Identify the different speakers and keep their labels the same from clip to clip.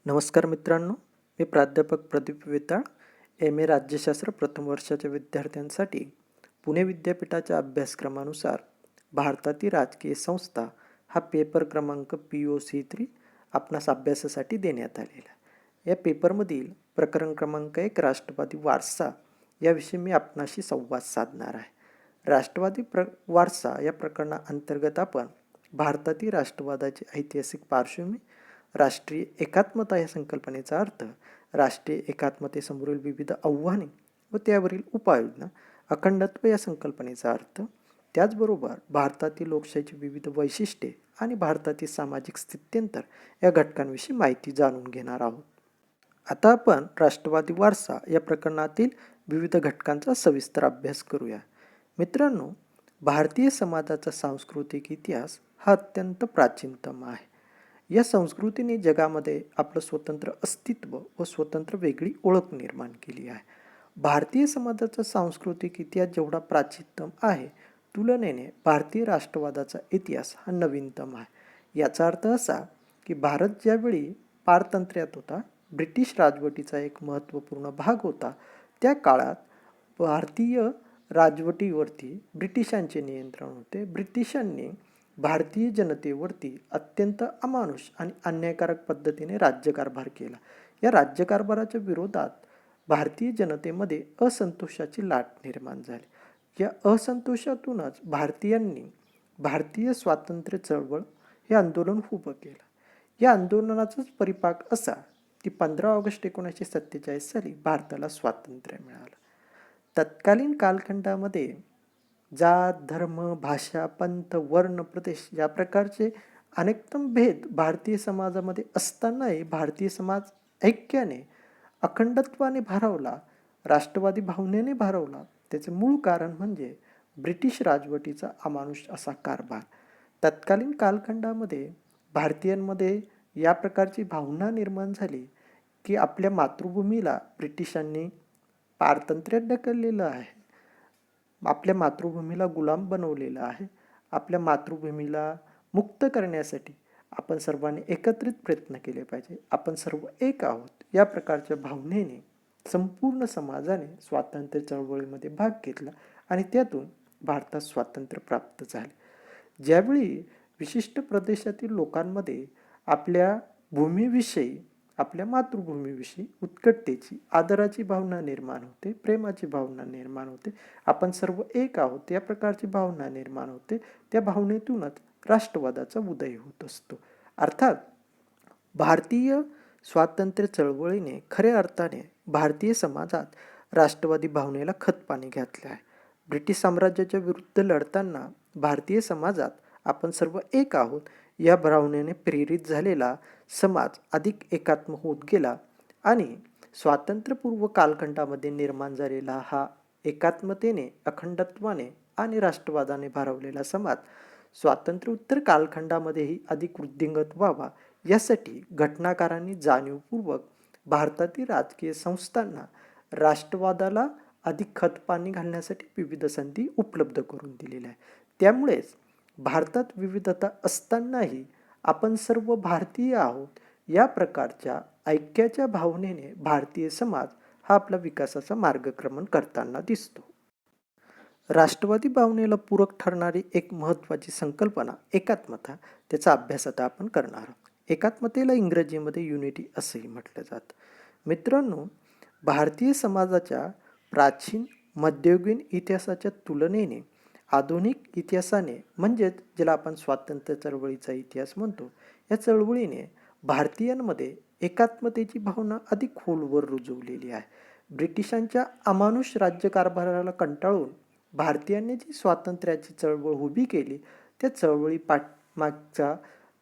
Speaker 1: नमस्कार मित्रांनो, मी प्राध्यापक प्रदीप वेताळ, एम.ए. राज्यशास्त्र प्रथम वर्षाच्या विद्यार्थ्यांसाठी पुणे विद्यापीठाच्या अभ्यासक्रमानुसार भारतातील राजकीय संस्था हा पेपर क्रमांक POC3 आपणास अभ्यासासाठी देण्यात आलेला आहे. या पेपरमधील प्रकरण क्रमांक 1 राष्ट्रवादी वारसा याविषयी मी आपणाशी संवाद साधणार आहे. राष्ट्रवादी वारसा या प्रकरणाअंतर्गत आपण भारतातील राष्ट्रवादाची ऐतिहासिक पार्श्वभूमी, राष्ट्रीय एकात्मता या संकल्पनेचा अर्थ, राष्ट्रीय एकात्मतेसमोरील विविध आव्हाने व त्यावरील उपाययोजना, अखंडत्व या संकल्पनेचा अर्थ, त्याचबरोबर भारतातील लोकशाहीची विविध वैशिष्ट्ये आणि भारतातील सामाजिक स्थित्यंतर या घटकांविषयी माहिती जाणून घेणार आहोत. आता आपण राष्ट्रवादी वारसा या प्रकरणातील विविध घटकांचा सविस्तर अभ्यास करूया. मित्रांनो, भारतीय समाजाचा सांस्कृतिक इतिहास हा अत्यंत प्राचीनतम आहे. या संस्कृतीने जगामध्ये आपलं स्वतंत्र अस्तित्व व स्वतंत्र वेगळी ओळख निर्माण केली आहे. भारतीय समाजाचा सांस्कृतिक इतिहास जेवढा प्राचीनतम आहे, तुलनेने भारतीय राष्ट्रवादाचा इतिहास हा नवीनतम आहे. याचा अर्थ असा की भारत ज्यावेळी पारतंत्र्यात होता, ब्रिटिश राजवटीचा एक महत्त्वपूर्ण भाग होता, त्या काळात भारतीय राजवटीवरती ब्रिटिशांचे नियंत्रण होते. ब्रिटिशांनी भारतीय जनतेवरती अत्यंत अमानुष आणि अन्यायकारक पद्धतीने राज्यकारभार केला. या राज्यकारभाराच्या विरोधात भारतीय जनतेमध्ये असंतोषाची लाट निर्माण झाली. या असंतोषातूनच भारतीयांनी भारतीय स्वातंत्र्य चळवळ हे आंदोलन उभं केलं. या आंदोलनाचाच परिपाक असा की 15 ऑगस्ट 1947 साली भारताला स्वातंत्र्य मिळालं. तत्कालीन कालखंडामध्ये जात, धर्म, भाषा, पंथ, वर्ण, प्रदेश या प्रकारचे अनेकतम भेद भारतीय समाजामध्ये असतानाही भारतीय समाज ऐक्याने, अखंडत्वाने भारावला, राष्ट्रवादी भावनेने भारावला. त्याचे मूळ कारण म्हणजे ब्रिटिश राजवटीचा अमानुष असा कारभार. तत्कालीन कालखंडामध्ये भारतीयांमध्ये या प्रकारची भावना निर्माण झाली की आपल्या मातृभूमीला ब्रिटिशांनी पारतंत्र्यात ढकललेलं आहे, आपल्या मातृभूमीला गुलाम बनवलेलं आहे. आपल्या मातृभूमीला मुक्त करण्यासाठी आपण सर्वांनी एकत्रित प्रयत्न केले पाहिजे. आपण सर्व एक आहोत या प्रकारच्या भावनेने संपूर्ण समाजाने स्वातंत्र्य चळवळीमध्ये भाग घेतला आणि त्यातून भारतात स्वातंत्र्य प्राप्त झाले. ज्यावेळी विशिष्ट प्रदेशातील लोकांमध्ये आपल्या भूमीविषयी, आपल्या मातृभूमीविषयी उत्कटतेची, आदराची भावना निर्माण होते, प्रेमाची भावना निर्माण होते, आपण सर्व एक आहोत या प्रकारची भावना निर्माण होते. त्या भावनेतूनच राष्ट्रवादाचा उदय होत असतो. अर्थात भारतीय स्वातंत्र्य चळवळीने खऱ्या अर्थाने भारतीय समाजात राष्ट्रवादी भावनेला खतपाणी घातले आहे. ब्रिटिश साम्राज्याच्या विरुद्ध लढताना भारतीय समाजात आपण सर्व एक आहोत या भावनेने प्रेरित झालेला समाज अधिक एकात्म होत गेला आणि स्वातंत्र्यपूर्व कालखंडामध्ये निर्माण झालेला हा एकात्मतेने, अखंडत्वाने आणि राष्ट्रवादाने भारावलेला समाज स्वातंत्र्योत्तर कालखंडामध्येही अधिक वृद्धिंगत व्हावा यासाठी घटनाकारांनी जाणीवपूर्वक भारतातील राजकीय संस्थांना राष्ट्रवादाला अधिक खतपाणी घालण्यासाठी विविध संधी उपलब्ध करून दिलेल्या आहे. त्यामुळेच भारतात विविधता असतानाही आपण सर्व भारतीय आहोत या प्रकारच्या ऐक्याच्या भावनेने भारतीय समाज हा आपला विकासाचा मार्गक्रमण करताना दिसतो. राष्ट्रवादी भावनेला पूरक ठरणारी एक महत्त्वाची संकल्पना एकात्मता, त्याचा अभ्यास आता आपण करणार आहोत. एकात्मतेला इंग्रजीमध्ये युनिटी असंही म्हटलं जातं. मित्रांनो, भारतीय समाजाच्या प्राचीन मध्ययुगीन इतिहासाच्या तुलनेने आधुनिक इतिहासाने, म्हणजेच ज्याला आपण स्वातंत्र्य चळवळीचा इतिहास म्हणतो, या चळवळीने भारतीयांमध्ये एकात्मतेची भावना अधिक खोलवर रुजवलेली आहे. ब्रिटिशांच्या अमानुष राज्यकारभाराला कंटाळून भारतीयांनी जी स्वातंत्र्याची चळवळ उभी केली, त्या चळवळी पाठमागचा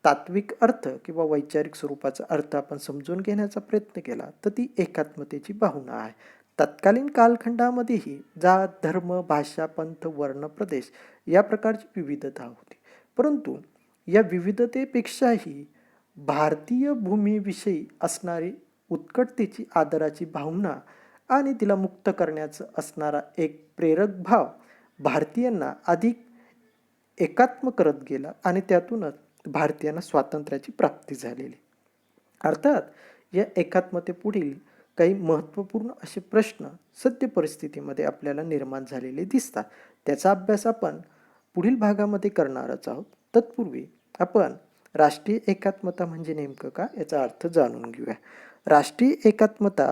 Speaker 1: तात्विक अर्थ किंवा वैचारिक स्वरूपाचा अर्थ आपण समजून घेण्याचा प्रयत्न केला तर ती एकात्मतेची भावना आहे. तत्कालीन कालखंडामध्येही जात, धर्म, भाषा, पंथ, वर्ण, प्रदेश या प्रकारची विविधता होती. परंतु या विविधतेपेक्षाही भारतीय भूमीविषयी असणारी उत्कटतेची, आदराची भावना आणि तिला मुक्त करण्याचं असणारा एक प्रेरक भाव भारतीयांना अधिक एकात्म करत गेला आणि त्यातूनच भारतीयांना स्वातंत्र्याची प्राप्ती झालेली. अर्थात या एकात्मतेपुढील काही महत्त्वपूर्ण असे प्रश्न सद्य परिस्थितीमध्ये आपल्याला निर्माण झालेले दिसतात. त्याचा अभ्यास आपण पुढील भागामध्ये करणारच आहोत. तत्पूर्वी आपण राष्ट्रीय एकात्मता म्हणजे नेमकं का याचा अर्थ जाणून घेऊया. राष्ट्रीय एकात्मता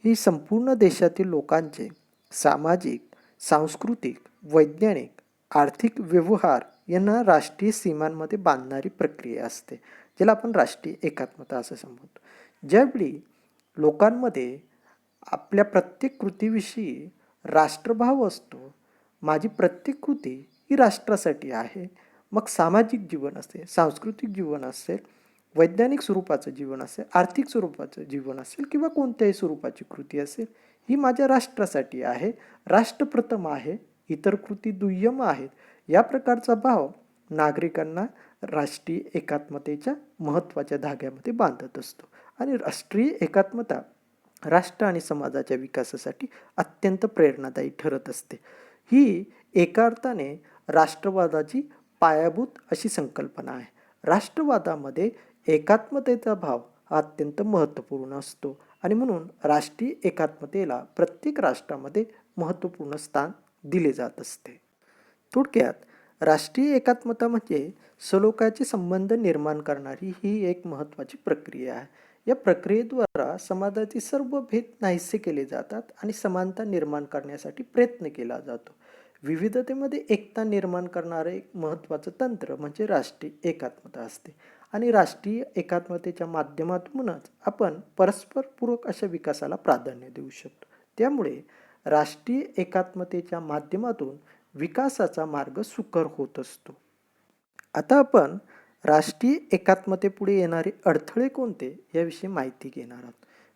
Speaker 1: ही संपूर्ण देशातील लोकांचे सामाजिक, सांस्कृतिक, वैज्ञानिक, आर्थिक व्यवहार यांना राष्ट्रीय सीमांमध्ये बांधणारी प्रक्रिया असते, ज्याला आपण राष्ट्रीय एकात्मता असं संबोधतो. ज्यावेळी लोकांमध्ये आपल्या प्रत्येक कृतीविषयी राष्ट्रभाव असतो, माझी प्रत्येक कृती ही राष्ट्रासाठी आहे, मग सामाजिक जीवन असेल, सांस्कृतिक जीवन असेल, वैज्ञानिक स्वरूपाचं जीवन असेल, आर्थिक स्वरूपाचं जीवन असेल किंवा कोणत्याही स्वरूपाची कृती असेल, ही माझ्या राष्ट्रासाठी आहे, राष्ट्र प्रथम आहे, इतर कृती दुय्यम आहेत, या प्रकारचा भाव नागरिकांना राष्ट्रीय एकात्मतेच्या महत्त्वाच्या धाग्यामध्ये बांधत असतो. आणि राष्ट्रीय एकात्मता राष्ट्र आणि समाजाच्या विकासासाठी अत्यंत प्रेरणादायी ठरत असते. ही एका अर्थाने राष्ट्रवादाची पायाभूत अशी संकल्पना आहे. राष्ट्रवादामध्ये एकात्मतेचा भाव हा अत्यंत महत्त्वपूर्ण असतो आणि म्हणून राष्ट्रीय एकात्मतेला प्रत्येक राष्ट्रामध्ये महत्त्वपूर्ण स्थान दिले जात असते. थोडक्यात राष्ट्रीय एकात्मता म्हणजे सलोख्याचे संबंध निर्माण करणारी ही एक महत्त्वाची प्रक्रिया आहे. या प्रक्रियेद्वारा समाजातील सर्व भेद नाहीसे केले जातात आणि समानता निर्माण करण्यासाठी प्रयत्न केला जातो. विविधतेमध्ये एकता निर्माण करणारे एक महत्त्वाचं तंत्र म्हणजे राष्ट्रीय एकात्मता असते आणि राष्ट्रीय एकात्मतेच्या माध्यमातूनच आपण परस्परपूरक अशा विकासाला प्राधान्य देऊ शकतो. त्यामुळे राष्ट्रीय एकात्मतेच्या माध्यमातून विकासाचा मार्ग सुकर होत असतो. आता आपण राष्ट्रीय एकात्मतेपुढे येणारे अडथळे कोणते याविषयी माहिती घेणार आहोत.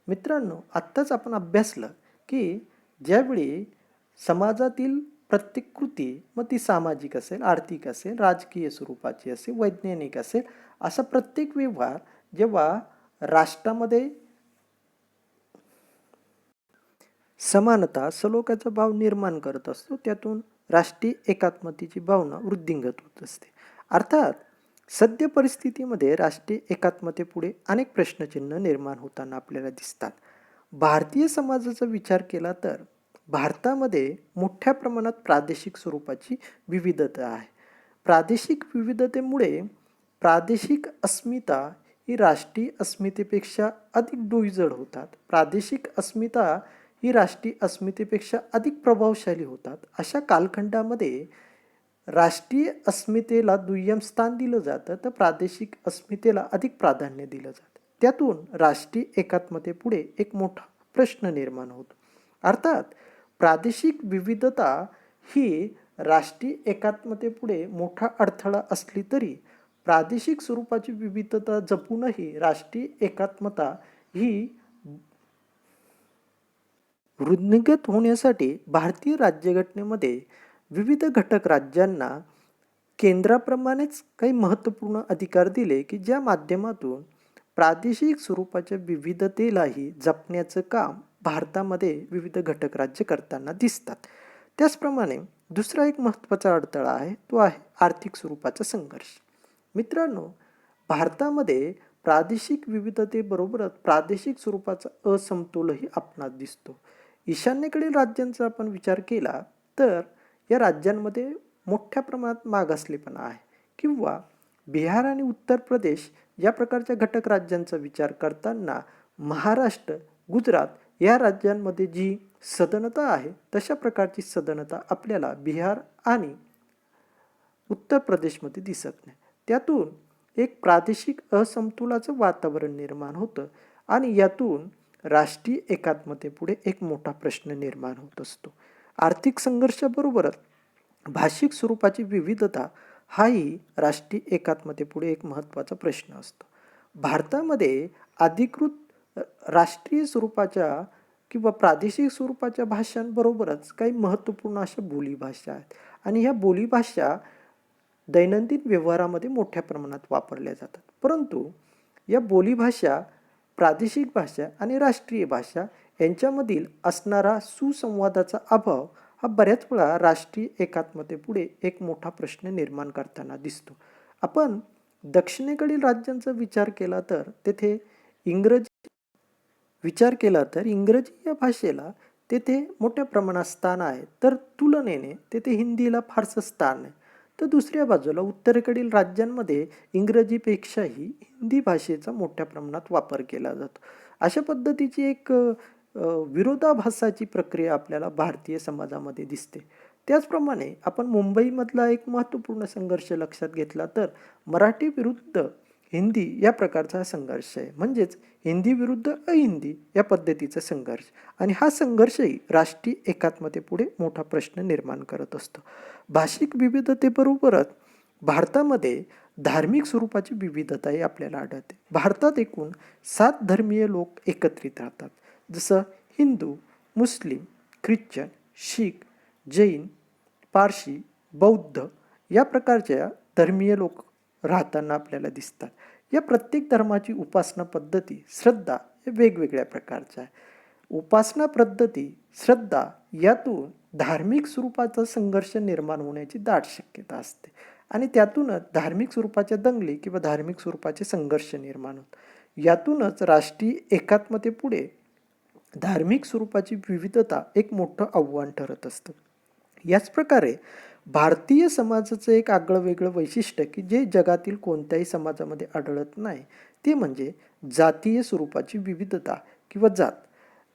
Speaker 1: मित्रांनो, आत्ताच आपण अभ्यासलं की ज्यावेळी समाजातील प्रत्येक कृती, मग ती सामाजिक असेल, आर्थिक असेल, राजकीय स्वरूपाची असेल, वैज्ञानिक असेल, असा प्रत्येक व्यवहार जेव्हा राष्ट्रामध्ये समानता सलोख्याचा भाव निर्माण करत असतो, त्यातून राष्ट्रीय एकात्मतेची भावना वृद्धिंगत होत असते. अर्थात सद्य परिस्थितीमध्ये राष्ट्रीय एकात्मतेपुढे अनेक प्रश्नचिन्ह निर्माण होताना आपल्याला दिसतात. भारतीय समाजाचा विचार केला तर भारतामध्ये मोठ्या प्रमाणात प्रादेशिक स्वरूपाची विविधता आहे. प्रादेशिक विविधतेमुळे प्रादेशिक अस्मिता ही राष्ट्रीय अस्मितेपेक्षा अधिक डोईजड होतात. प्रादेशिक अस्मिता ही राष्ट्रीय अस्मितेपेक्षा अधिक प्रभावशाली होतात. अशा कालखंडामध्ये राष्ट्रीय अस्मितेला दुय्यम स्थान दिलं जातं तर प्रादेशिक अस्मितेला अधिक प्राधान्य दिलं जातं. त्यातून राष्ट्रीय एकात्मतेपुढे एक मोठा प्रश्न निर्माण होतो. अर्थात प्रादेशिक विविधता ही राष्ट्रीय एकात्मतेपुढे मोठा अडथळा असली तरी प्रादेशिक स्वरूपाची विविधता जपूनही राष्ट्रीय एकात्मता ही वृद्धिंगत होण्यासाठी भारतीय राज्यघटनेमध्ये विविध घटक राज्यांना केंद्राप्रमाणेच काही महत्त्वपूर्ण अधिकार दिले की ज्या माध्यमातून प्रादेशिक स्वरूपाच्या विविधतेलाही जपण्याचं काम भारतामध्ये विविध घटक राज्य करताना दिसतात. त्याचप्रमाणे दुसरा एक महत्त्वाचा अडथळा आहे, तो आहे आर्थिक स्वरूपाचा संघर्ष. मित्रांनो, भारतामध्ये प्रादेशिक विविधतेबरोबरच प्रादेशिक स्वरूपाचा असमतोलही आपणास दिसतो. ईशान्येकडील राज्यांचा आपण विचार केला तर या राज्यांमध्ये मोठ्या प्रमाणात मागासलेपणा आहे किंवा बिहार आणि उत्तर प्रदेश या प्रकारच्या घटक राज्यांचा विचार करताना महाराष्ट्र, गुजरात या राज्यांमध्ये जी सदनता आहे तशा प्रकारची सदनता आपल्याला बिहार आणि उत्तर प्रदेशमध्ये दिसत नाही. त्यातून एक प्रादेशिक असमतोलाचं वातावरण निर्माण होतं आणि यातून राष्ट्रीय एकात्मतेपुढे एक मोठा प्रश्न निर्माण होत असतो. आर्थिक संघर्षाबरोबरच भाषिक स्वरूपाची विविधता हाही राष्ट्रीय एकात्मतेपुढे एक महत्त्वाचा प्रश्न असतो. भारतामध्ये अधिकृत राष्ट्रीय स्वरूपाच्या किंवा प्रादेशिक स्वरूपाच्या भाषांबरोबरच काही महत्त्वपूर्ण अशा बोलीभाषा आहेत आणि ह्या बोलीभाषा दैनंदिन व्यवहारामध्ये मोठ्या प्रमाणात वापरल्या जातात. परंतु या बोलीभाषा, प्रादेशिक भाषा आणि राष्ट्रीय भाषा यांच्यामधील असणारा सुसंवादाचा अभाव हा बऱ्याच वेळा राष्ट्रीय एकात्मतेपुढे एक मोठा प्रश्न निर्माण करताना दिसतो. आपण दक्षिणेकडील राज्यांचा विचार केला तर तेथे इंग्रजी विचार केला तर इंग्रजी या भाषेला तेथे मोठ्या प्रमाणात स्थान आहे, तर तुलनेने तेथे हिंदीला फारसं स्थान आहे. तर दुसऱ्या बाजूला उत्तरेकडील राज्यांमध्ये इंग्रजीपेक्षाही हिंदी भाषेचा मोठ्या प्रमाणात वापर केला जातो. अशा पद्धतीची एक विरोधाभासाची प्रक्रिया आपल्याला भारतीय समाजामध्ये दिसते. त्याचप्रमाणे आपण मुंबईमधला एक महत्त्वपूर्ण संघर्ष लक्षात घेतला तर मराठी विरुद्ध हिंदी या प्रकारचा संघर्ष आहे. म्हणजेच हिंदी विरुद्ध अहिंदी या पद्धतीचा संघर्ष. आणि हा संघर्षही राष्ट्रीय एकात्मतेपुढे मोठा प्रश्न निर्माण करत असतो. भाषिक विविधतेबरोबरच भारतामध्ये धार्मिक स्वरूपाची विविधताही आपल्याला आढळते. भारतात एकूण 7 धर्मीय लोक एकत्रित राहतात. जसं हिंदू, मुस्लिम, ख्रिश्चन, शीख, जैन, पारशी, बौद्ध या प्रकारच्या धर्मीय लोक राहताना आपल्याला दिसतात. या प्रत्येक धर्माची उपासना पद्धती, श्रद्धा हे वेगवेगळ्या प्रकारच्या आहे. उपासना पद्धती, श्रद्धा यातून धार्मिक स्वरूपाचा संघर्ष निर्माण होण्याची दाट शक्यता असते आणि त्यातूनच धार्मिक स्वरूपाच्या दंगली किंवा धार्मिक स्वरूपाचे संघर्ष निर्माण होतात. यातूनच राष्ट्रीय एकात्मतेपुढे धार्मिक स्वरूपाची विविधता एक मोठं आव्हान ठरत असतं. याच प्रकारे भारतीय समाजाचं एक आगळं वेगळं वैशिष्ट्य की जे जगातील कोणत्याही समाजामध्ये आढळत नाही, ते म्हणजे जातीय स्वरूपाची विविधता किंवा जात.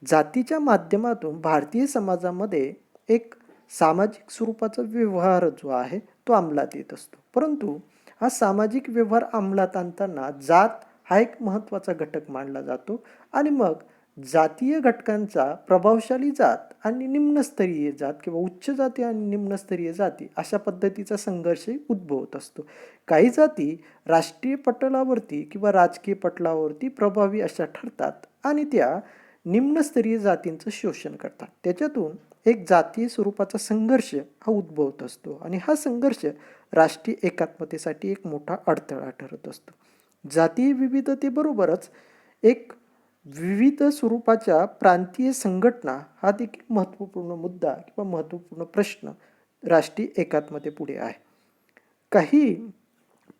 Speaker 1: जातीच्या माध्यमातून भारतीय समाजामध्ये एक सामाजिक स्वरूपाचा व्यवहार जो आहे तो अंमलात येत असतो. परंतु हा सामाजिक व्यवहार अंमलात आणताना जात हा एक महत्त्वाचा घटक मानला जातो आणि मग जातीय घटकांचा प्रभावशाली जात आणि निम्नस्तरीय जात किंवा उच्च जाती आणि निम्नस्तरीय जाती अशा पद्धतीचा संघर्ष उद्भवत असतो. काही जाती राष्ट्रीय पटलावरती किंवा राजकीय पटलावरती प्रभावी अशा ठरतात आणि त्या निम्नस्तरीय जातींचं शोषण करतात. त्याच्यातून एक जातीय स्वरूपाचा संघर्ष हा उद्भवत असतो आणि हा संघर्ष राष्ट्रीय एकात्मतेसाठी एक मोठा अडथळा ठरत असतो. जातीय विविधतेबरोबरच एक विविध स्वरूपाच्या प्रांतीय संघटना हा देखील महत्त्वपूर्ण मुद्दा किंवा महत्त्वपूर्ण प्रश्न राष्ट्रीय एकात्मतेपुढे आहे. काही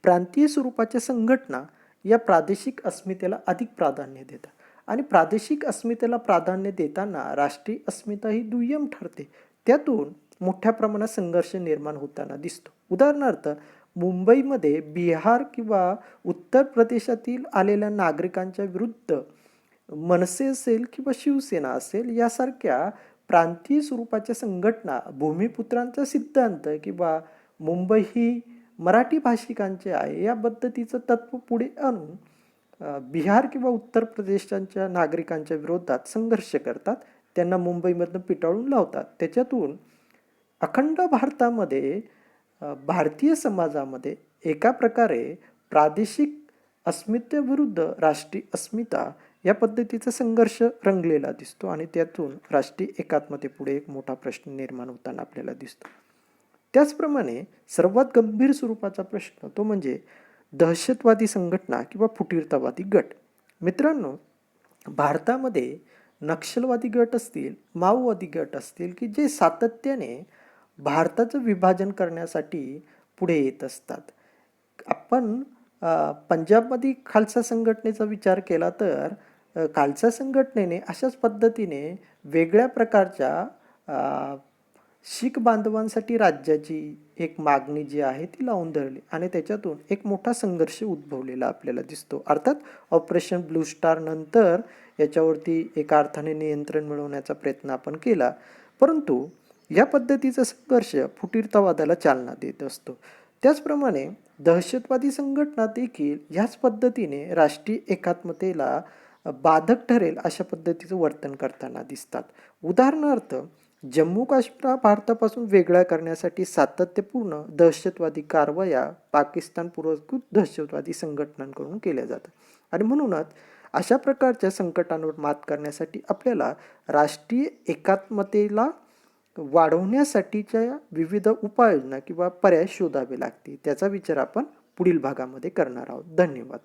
Speaker 1: प्रांतीय स्वरूपाच्या संघटना या प्रादेशिक अस्मितेला अधिक प्राधान्य देतात आणि प्रादेशिक अस्मितेला प्राधान्य देताना राष्ट्रीय अस्मिता ही दुय्यम ठरते. त्यातून मोठ्या प्रमाणात संघर्ष निर्माण होताना दिसतो. उदाहरणार्थ मुंबईमध्ये बिहार किंवा उत्तर प्रदेशातील आलेल्या नागरिकांच्या विरुद्ध मनसे असेल किंवा शिवसेना असेल यासारख्या प्रांतीय स्वरूपाच्या संघटना भूमिपुत्रांचा सिद्धांत किंवा मुंबई ही मराठी भाषिकांचे आहे या पद्धतीचं तत्व पुढे आणून बिहार किंवा उत्तर प्रदेशांच्या नागरिकांच्या विरोधात संघर्ष करतात. त्यांना मुंबईमधनं पिटाळून लावतात. त्याच्यातून अखंड भारतामध्ये भारतीय समाजामध्ये एका प्रकारे प्रादेशिक अस्मितेविरुद्ध राष्ट्रीय अस्मिता या पद्धतीचा संघर्ष रंगलेला दिसतो आणि त्यातून राष्ट्रीय एकात्मतेपुढे एक मोठा प्रश्न निर्माण होताना आपल्याला दिसतो. त्याचप्रमाणे सर्वात गंभीर स्वरूपाचा प्रश्न तो म्हणजे दहशतवादी संघटना किंवा फुटीरतावादी गट. मित्रांनो, भारतामध्ये नक्षलवादी गट असतील, माओवादी गट असतील की जे सातत्याने भारताचं विभाजन करण्यासाठी पुढे येत असतात. आपण पंजाबमध्ये खालसा संघटनेचा विचार केला तर खालसा संघटनेने अशाच पद्धतीने वेगळ्या प्रकारच्या शीख बांधवांसाठी राज्याची एक मागणी जी आहे ती लावून धरली आणि त्याच्यातून एक मोठा संघर्ष उद्भवलेला आपल्याला दिसतो. अर्थात ऑपरेशन ब्लू स्टार नंतर याच्यावरती एका अर्थाने नियंत्रण मिळवण्याचा प्रयत्न आपण केला, परंतु या पद्धतीचा संघर्ष फुटीरतावादाला चालना देत असतो. त्याचप्रमाणे दहशतवादी संघटना देखील ह्याच पद्धतीने राष्ट्रीय एकात्मतेला बाधक ठरेल अशा पद्धतीचं वर्तन करताना दिसतात. उदाहरणार्थ जम्मू काश्मीर हा भारतापासून वेगळा करण्यासाठी सातत्यपूर्ण दहशतवादी कारवाया पाकिस्तान पुरस्कृत दहशतवादी संघटनांकडून केल्या जातात आणि म्हणूनच अशा प्रकारच्या संकटांवर मात करण्यासाठी आपल्याला राष्ट्रीय एकात्मतेला वाढवण्यासाठीच्या विविध उपाययोजना किंवा पर्याय शोधावे लागतील. त्याचा विचार आपण पुढील भागामध्ये करणार आहोत. धन्यवाद.